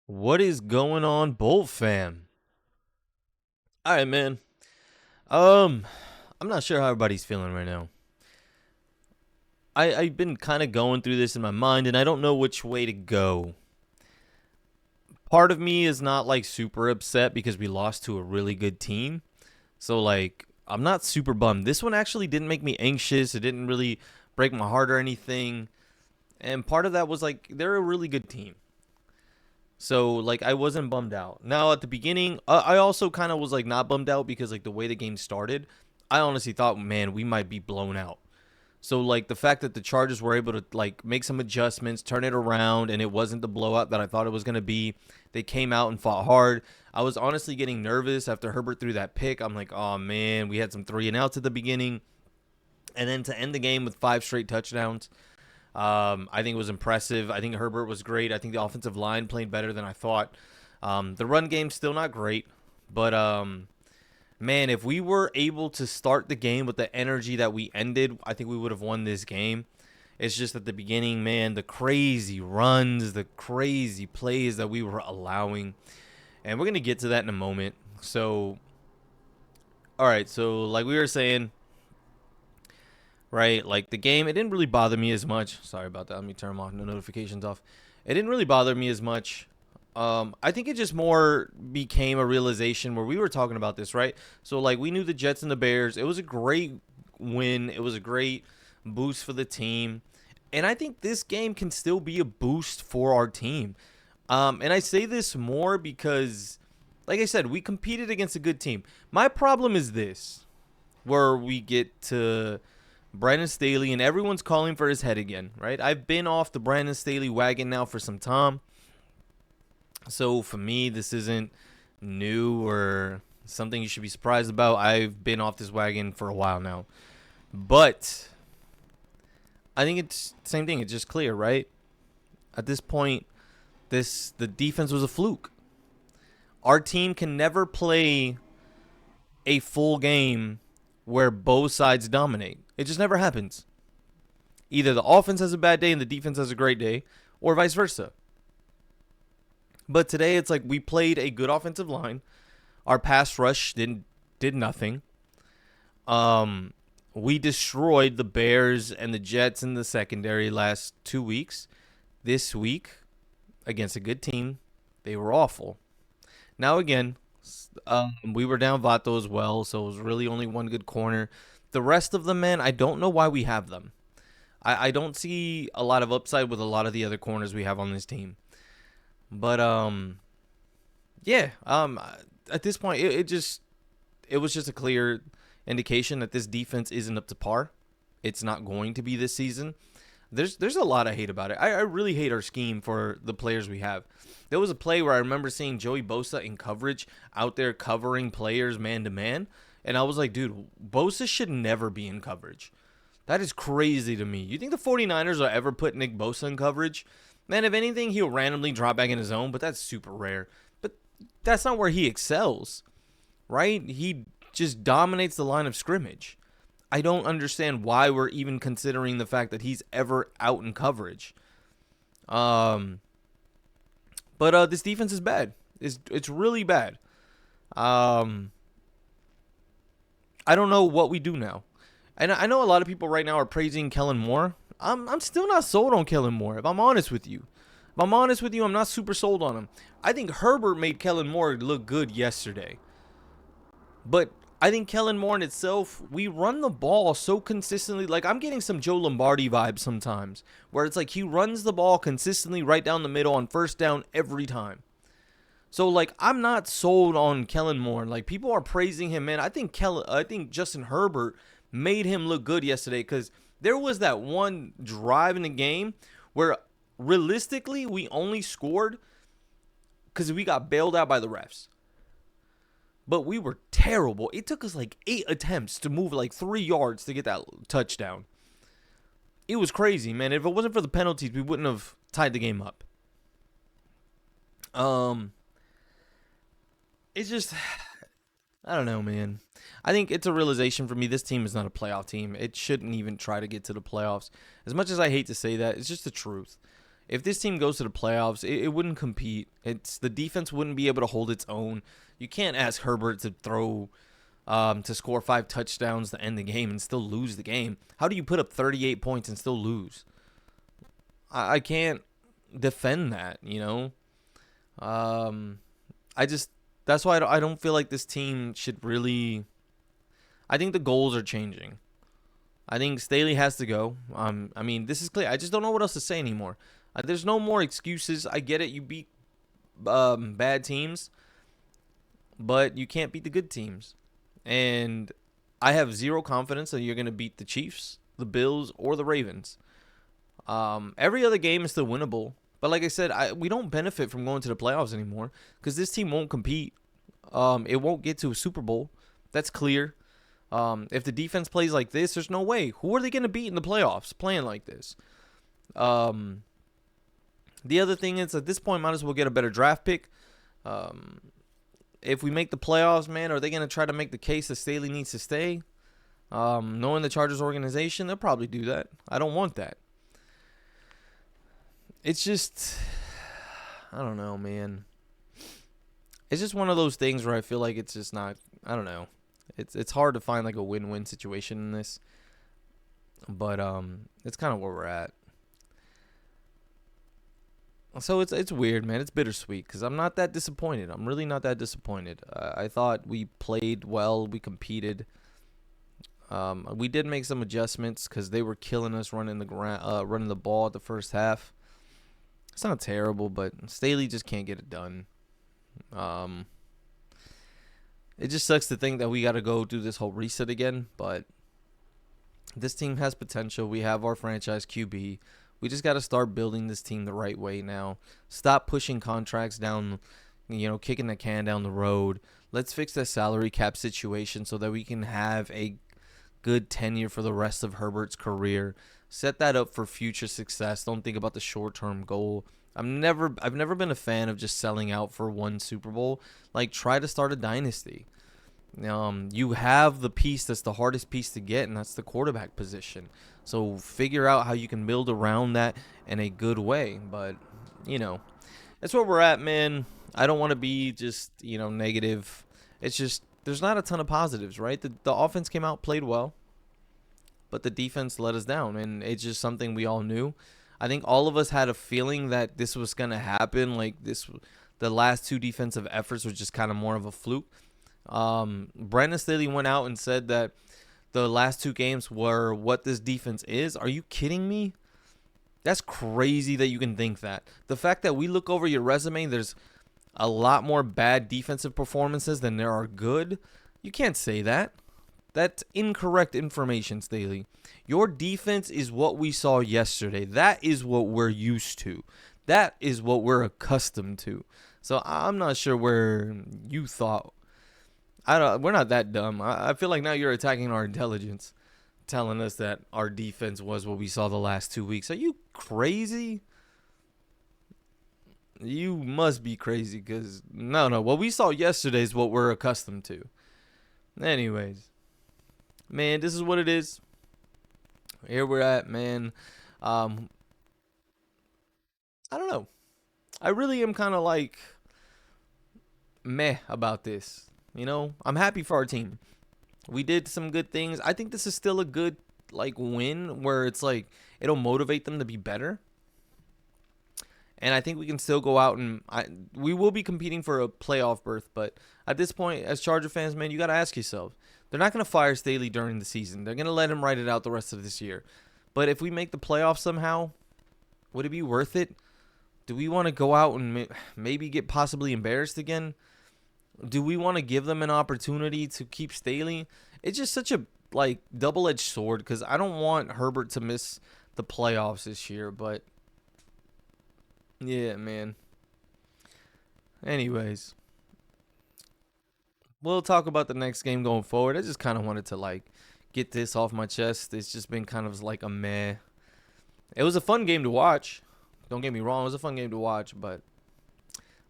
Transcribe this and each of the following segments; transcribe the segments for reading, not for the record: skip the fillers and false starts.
What is going on, Bolt fam? All right, man. Um, I'm not sure how everybody's feeling right now. I've been kind of going through this in my mind, and I don't know which way to go. Part of me is not like super upset because we lost to a really good team, so like I'm not super bummed. This one actually didn't make me anxious. It didn't really break my heart or anything, and part of that was like they're a really good team. So like I wasn't bummed out. Now at the beginning, I also kind of was like not bummed out because like the way the game started, I honestly thought, man, we might be blown out. So like the fact that the Chargers were able to like make some adjustments, turn it around, and it wasn't the blowout that I thought it was gonna be. They came out and fought hard. I was honestly getting nervous after Herbert threw that pick. I'm like, oh man, we had some 3-and-outs at the beginning, and then to end the game with 5 straight touchdowns. I think it was impressive. I think Herbert was great. I think the offensive line played better than I thought. The run game's still not great, but man, if we were able to start the game with the energy that we ended, I think we would have won this game. It's just at the beginning, man, the crazy runs, the crazy plays that we were allowing, and we're gonna get to that in a moment. So, all right, so like we were saying, right? Like the game, it didn't really bother me as much. Sorry about that. Let me turn the notifications off. It didn't really bother me as much. I think it just more became a realization where we were talking about this, right? So like we knew the Jets and the Bears. It was a great win. It was a great boost for the team. And I think this game can still be a boost for our team. And I say this more because, like I said, we competed against a good team. My problem is this, where we get to Brandon Staley, and everyone's calling for his head again, right? I've been off the Brandon Staley wagon now for some time. So for me, this isn't new or something you should be surprised about. I've been off this wagon for a while now. But I think it's the same thing. It's just clear, right? At this point, the defense was a fluke. Our team can never play a full game where both sides dominate. It just never happens. Either the offense has a bad day and the defense has a great day, or vice versa. But today it's like we played a good offensive line. Our pass rush did nothing. We destroyed the Bears and the Jets in the secondary last 2 weeks. This week, against a good team, they were awful. Now again, we were down Vato as well, so it was really only one good corner. The rest of them, man, I don't know why we have them. I don't see a lot of upside with a lot of the other corners we have on this team. But yeah. At this point, it was just a clear indication that this defense isn't up to par. It's not going to be this season. There's a lot I hate about it. I really hate our scheme for the players we have. There was a play where I remember seeing Joey Bosa in coverage out there covering players man to man, and I was like, dude, Bosa should never be in coverage. That is crazy to me. You think the 49ers will ever put Nick Bosa in coverage? Man, if anything, he'll randomly drop back in his zone, but that's super rare. But that's not where he excels, right? He just dominates the line of scrimmage. I don't understand why we're even considering the fact that he's ever out in coverage. Um, but this defense is bad. It's really bad. Um, I don't know what we do now. And I know a lot of people right now are praising Kellen Moore. I'm still not sold on Kellen Moore, if I'm honest with you. If I'm honest with you, I'm not super sold on him. I think Herbert made Kellen Moore look good yesterday. But I think Kellen Moore in itself, we run the ball so consistently. Like, I'm getting some Joe Lombardi vibes sometimes, where it's like he runs the ball consistently right down the middle on first down every time. So like I'm not sold on Kellen Moore. Like people are praising him, man. I think Justin Herbert made him look good yesterday because there was that one drive in the game where realistically we only scored because we got bailed out by the refs. But we were terrible. It took us like 8 attempts to move like 3 yards to get that touchdown. It was crazy, man. If it wasn't for the penalties, we wouldn't have tied the game up. Um, it's just I don't know, man. I think it's a realization for me. This team is not a playoff team. It shouldn't even try to get to the playoffs. As much as I hate to say that, it's just the truth. If this team goes to the playoffs, it wouldn't compete. The defense wouldn't be able to hold its own. You can't ask Herbert to throw to score 5 touchdowns to end the game and still lose the game. How do you put up 38 points and still lose? I can't defend that, you know. I just that's why I don't feel like this team should really. I think the goals are changing. I think Staley has to go. I mean, this is clear. I just don't know what else to say anymore. There's no more excuses. I get it. You beat bad teams, but you can't beat the good teams. And I have zero confidence that you're going to beat the Chiefs, the Bills, or the Ravens. Every other game is still winnable. But like I said, we don't benefit from going to the playoffs anymore because this team won't compete. It won't get to a Super Bowl. That's clear. If the defense plays like this, there's no way. Who are they going to beat in the playoffs playing like this? The other thing is, at this point, might as well get a better draft pick. If we make the playoffs, man, are they going to try to make the case that Staley needs to stay? Knowing the Chargers organization, they'll probably do that. I don't want that. It's just, I don't know, man. It's just one of those things where I feel like it's just not, I don't know. It's hard to find like a win-win situation in this. But it's kind of where we're at. So it's weird, man. It's bittersweet because I'm not that disappointed. I'm really not that disappointed. I thought we played well. We competed. We did make some adjustments because they were killing us running the ball at the first half. It's not terrible, but Staley just can't get it done. It just sucks to think that we got to go do this whole reset again, but this team has potential. We have our franchise QB. We just got to start building this team the right way now. Stop pushing contracts down, kicking the can down the road. Let's fix that salary cap situation so that we can have a good tenure for the rest of Herbert's career. Set that up for future success. Don't think about the short-term goal. I've never been a fan of just selling out for one Super Bowl. Like, try to start a dynasty. You have the piece that's the hardest piece to get, and that's the quarterback position. So figure out how you can build around that in a good way. But, that's where we're at, man. I don't want to be just, negative. It's just there's not a ton of positives, right? The offense came out, played well, but the defense let us down, and it's just something we all knew. I think all of us had a feeling that this was going to happen. Like the last 2 defensive efforts was just kind of more of a fluke. Brandon Staley went out and said that the last 2 games were what this defense is. Are you kidding me? That's crazy that you can think that. The fact that we look over your resume, there's a lot more bad defensive performances than there are good. You can't say that. That's incorrect information, Staley. Your defense is what we saw yesterday. That is what we're used to. That is what we're accustomed to. So I'm not sure where you thought. We're not that dumb. I feel like now you're attacking our intelligence, telling us that our defense was what we saw the last 2 weeks. Are you crazy? You must be crazy because no. What we saw yesterday is what we're accustomed to. Anyways. Man, this is what it is. Here we're at, man. I don't know. I really am kind of like meh about this. I'm happy for our team. We did some good things. I think this is still a good win where it's it'll motivate them to be better. And I think we can still go out and we will be competing for a playoff berth. But at this point, as Charger fans, man, you got to ask yourself. They're not going to fire Staley during the season. They're going to let him ride it out the rest of this year. But if we make the playoffs somehow, would it be worth it? Do we want to go out and maybe get possibly embarrassed again? Do we want to give them an opportunity to keep Staley? It's just such a double-edged sword because I don't want Herbert to miss the playoffs this year. But yeah, man. Anyways. We'll talk about the next game going forward. I just kind of wanted to get this off my chest. It's just been kind of a meh. It was a fun game to watch. Don't get me wrong. It was a fun game to watch, but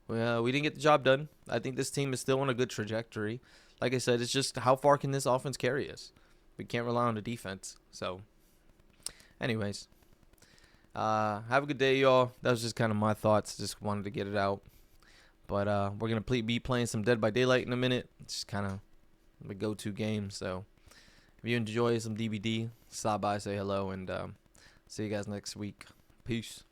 we didn't get the job done. I think this team is still on a good trajectory. Like I said, it's just how far can this offense carry us? We can't rely on the defense. So, anyways, Have a good day, y'all. That was just kind of my thoughts. Just wanted to get it out. But we're gonna be playing some Dead by Daylight in a minute. It's just kind of my go-to game. So if you enjoy some DBD, stop by, say hello, and see you guys next week. Peace.